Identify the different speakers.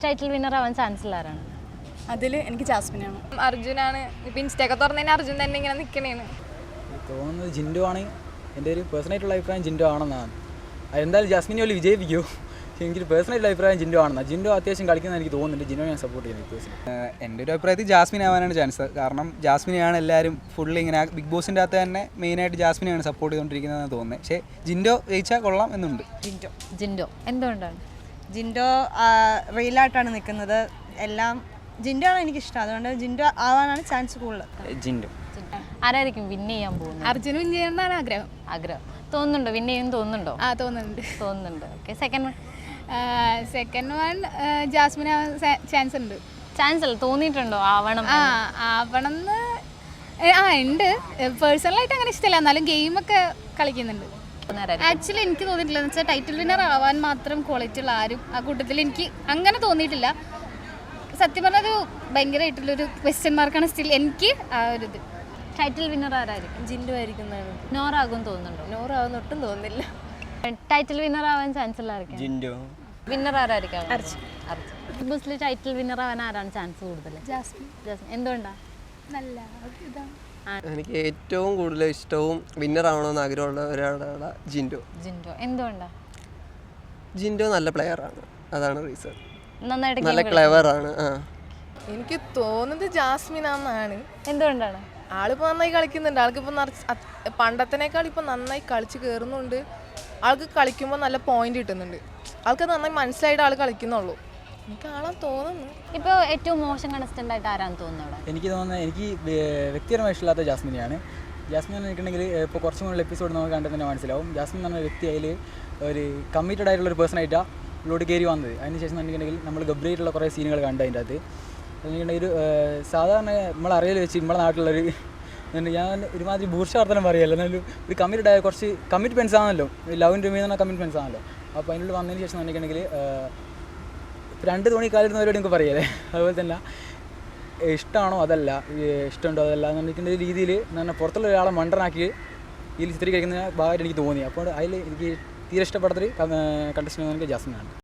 Speaker 1: Title winner ആവാൻ chance ഉള്ള ആരാണ്?
Speaker 2: അതിൽ എനിക്ക് ജാസ്മിനാണ്.
Speaker 3: അർജുനാണ്. ഇപ്പം ഇൻസ്റ്റയൊക്കെ തുറന്നതിന് അർജുൻ തന്നെ ഇങ്ങനെ നിൽക്കണേന്ന്
Speaker 4: തോന്നുന്നത്. ജിൻഡോ ആണ്. എൻ്റെ ഒരു പേഴ്സണായിട്ടുള്ള അഭിപ്രായം ജിൻഡോ ആണെന്നാണ്. അതെന്തായാലും ജാസ്മിനെ പോലെ വിജയിപ്പിക്കൂ. എനിക്കൊരു പേഴ്സണായിട്ടുള്ള അഭിപ്രായം ജിൻഡോ ആണെന്നാണ്. ജിൻഡോ അത്യാവശ്യം കളിക്കുന്നത് എനിക്ക് തോന്നുന്നുണ്ട്. ജിൻഡോ ഞാൻ സപ്പോർട്ട് ചെയ്യുന്നത്.
Speaker 5: എൻ്റെ ഒരു അഭിപ്രായത്തിൽ ജാസ്മിൻ ആവാനാണ് ചാൻസ്. കാരണം ജാസ്മിനെയാണ് എല്ലാവരും ഫുള്ള് ഇങ്ങനെ ബിഗ് ബോസിൻ്റെ അകത്ത് തന്നെ മെയിനായിട്ട് ജാസ്മിനെയാണ് സപ്പോർട്ട് ചെയ്തുകൊണ്ടിരിക്കുന്നതെന്ന് തോന്നുന്നത്. പക്ഷേ ജിൻഡോ ജയിച്ചാൽ കൊള്ളാം എന്നുണ്ട്.
Speaker 1: ജിൻഡോ എന്തുകൊണ്ടാണ്?
Speaker 2: ജിൻഡോ റിയലായിട്ടാണ് നിൽക്കുന്നത്. എല്ലാം ജിൻഡോ ആണ് എനിക്കിഷ്ടം. അതുകൊണ്ട് ജിൻഡോ ആവാനാണ് ചാൻസ് കൂടുതൽ.
Speaker 5: ജിൻഡോ
Speaker 1: ആരായിരിക്കും വിന്ന് ചെയ്യാൻ പോകുന്നത്?
Speaker 3: അർജുന് വിൻ ചെയ്യണമെന്നാണ്
Speaker 1: ആഗ്രഹം. തോന്നുന്നുണ്ടോ? വിന്ന് ചെയ്യുമെന്ന് തോന്നുന്നുണ്ടോ?
Speaker 3: തോന്നുന്നുണ്ട്.
Speaker 1: ഓക്കെ.
Speaker 3: സെക്കൻഡ് വൺ ജാസ്മിന് ചാൻസ് ഉണ്ട്.
Speaker 1: ചാൻസ് അല്ല, തോന്നിയിട്ടുണ്ടോ ആവണം?
Speaker 3: ആവണം എന്ന് ഉണ്ട്. പേഴ്സണലായിട്ട് അങ്ങനെ ഇഷ്ടമല്ല, എന്നാലും ഗെയിമൊക്കെ കളിക്കുന്നുണ്ട്. ആക്ച്വലി എനിക്ക് തോന്നിയിട്ടില്ല എന്ന് വെച്ചാൽ ടൈറ്റിൽ വിന്നർ ആവാൻ മാത്രം ക്വാളിറ്റി ഉള്ള ആരും ആ കൂട്ടത്തിൽ എനിക്ക് അങ്ങനെ തോന്നിയിട്ടില്ല. സത്യം പറഞ്ഞൊരു ഭയങ്കരമായിട്ടുള്ളൊരു ക്വസ്റ്റ്യൻ മാർക്കാണ് സ്റ്റിൽ എനിക്ക് ആ ഒരു ഇത്.
Speaker 1: ടൈറ്റിൽ വിന്നർ ആരായിരിക്കും?
Speaker 2: ജിൻഡോ ആയിരിക്കുന്നതാണ്.
Speaker 1: നോറാകും തോന്നുന്നുണ്ടോ?
Speaker 2: നൂറാവുന്ന ഒട്ടും തോന്നുന്നില്ല.
Speaker 1: ടൈറ്റിൽ വിന്നർ ആവാൻ ചാൻസ് ഉള്ള ആയിരിക്കും?
Speaker 5: ജിൻഡോ.
Speaker 1: വിന്നർ ആരായിരിക്കും? ബിഗ് ബോസിൽ ടൈറ്റിൽ വിന്നർ ആവാൻ ആരാണ് ചാൻസ് കൂടുതൽ?
Speaker 3: ജാസ്മിൻ.
Speaker 1: എന്തുകൊണ്ടാ?
Speaker 3: നല്ല ഇതാണ്.
Speaker 6: എനിക്ക് ഏറ്റവും കൂടുതൽ ഇഷ്ടവും വിന്നർ ആവണമെന്ന് ആഗ്രഹമുള്ള ഒരാളാണ് ജിൻഡോ.
Speaker 1: എന്തുകൊണ്ടാ?
Speaker 6: ജിൻഡോ നല്ല പ്ലെയറാണ്, അതാണ് റീസൺ.
Speaker 1: നന്നായിട്ട്
Speaker 6: നല്ല ക്ലെവറാണ്.
Speaker 7: എനിക്ക് തോന്നുന്നത് ജാസ്മിനാന്നാണ്.
Speaker 1: എന്തുകൊണ്ടാണ്?
Speaker 7: ആളിപ്പോൾ നന്നായി കളിക്കുന്നുണ്ട്. ആൾക്കിപ്പോൾ പണ്ടത്തേക്കാൾ ഇപ്പോൾ നന്നായി കളിച്ച് കയറുന്നുണ്ട്. ആൾക്ക് കളിക്കുമ്പോൾ നല്ല പോയിന്റ് കിട്ടുന്നുണ്ട്. ആൾക്ക് നന്നായി മനസ്സിലായിട്ട് ആൾ കളിക്കുന്നുള്ളൂ. എനിക്ക് ആളാൻ തോന്നുന്നു.
Speaker 1: ഇപ്പോൾ ഏറ്റവും മോശം കണ്ടസ്റ്റന്റ് ആയിട്ട് ആരാന്ന് തോന്നുന്നു?
Speaker 4: എനിക്ക് തോന്നുന്നത് എനിക്ക് വ്യക്തിപരമായി ഇഷ്ടമില്ലാത്ത ജാസ്മിനെയാണ്. ജാസ്മിൻ എന്ന് വെച്ചിട്ടുണ്ടെങ്കിൽ ഇപ്പോൾ കുറച്ചും കൂടി എപ്പിസോഡ് നമുക്ക് കണ്ടാൽ തന്നെ മനസ്സിലാവും. ജാസ്മിൻ എന്ന് പറഞ്ഞ വ്യക്തി അതിൽ ഒരു കമ്മിറ്റഡ് ആയിട്ടുള്ള ഒരു പേഴ്സണായിട്ടാണ് ഉള്ളോട്ട് കയറി വന്നത്. അതിനുശേഷം എന്നുണ്ടെങ്കിൽ നമ്മൾ ഗബ്രയായിട്ടുള്ള കുറേ സീനുകൾ കണ്ടു അതിൻ്റെ അകത്ത്. എന്നുണ്ടെങ്കിൽ ഒരു സാധാരണ നമ്മളറിയൽ വെച്ച് നമ്മളെ നാട്ടിലുള്ളൊരു ഞാൻ ഒരുമാതിരി ഭൂർഷാർത്ഥനം പറയുമല്ലോ, എന്നാലും ഒരു കമ്മിറ്റഡ് ആയ കുറച്ച് കമ്മിറ്റ്മെൻറ്റ്സ് ആണല്ലോ, ലവിൻ്റെ മീതുള്ള കമ്മിറ്റ്മെൻറ്റ്സ് ആണല്ലോ. അപ്പോൾ അതിനുള്ളിൽ വന്നതിന് ശേഷം എന്നുണ്ടെങ്കിൽ 2 തോണി കാലിടുന്നവരോട് നിങ്ങൾക്ക് പറയല്ലേ, അതുപോലെ തന്നെ ഇഷ്ടമാണോ അതല്ല, ഇഷ്ടമുണ്ടോ അതല്ല എന്നുണ്ടെങ്കിൽ രീതിയിൽ എന്നാൽ പുറത്തുള്ള ഒരാളെ മണ്ടനാക്കി ഇതിൽ ചിത്രീകരിക്കുന്ന ഭാഗമായിട്ട് എനിക്ക് തോന്നി. അപ്പോൾ അതിൽ എനിക്ക് തീരെ ഇഷ്ടപ്പെടാത്തൊരു കണ്ടസ്റ്റൻ്റ് എനിക്ക് ജാസ്മിനാണ്.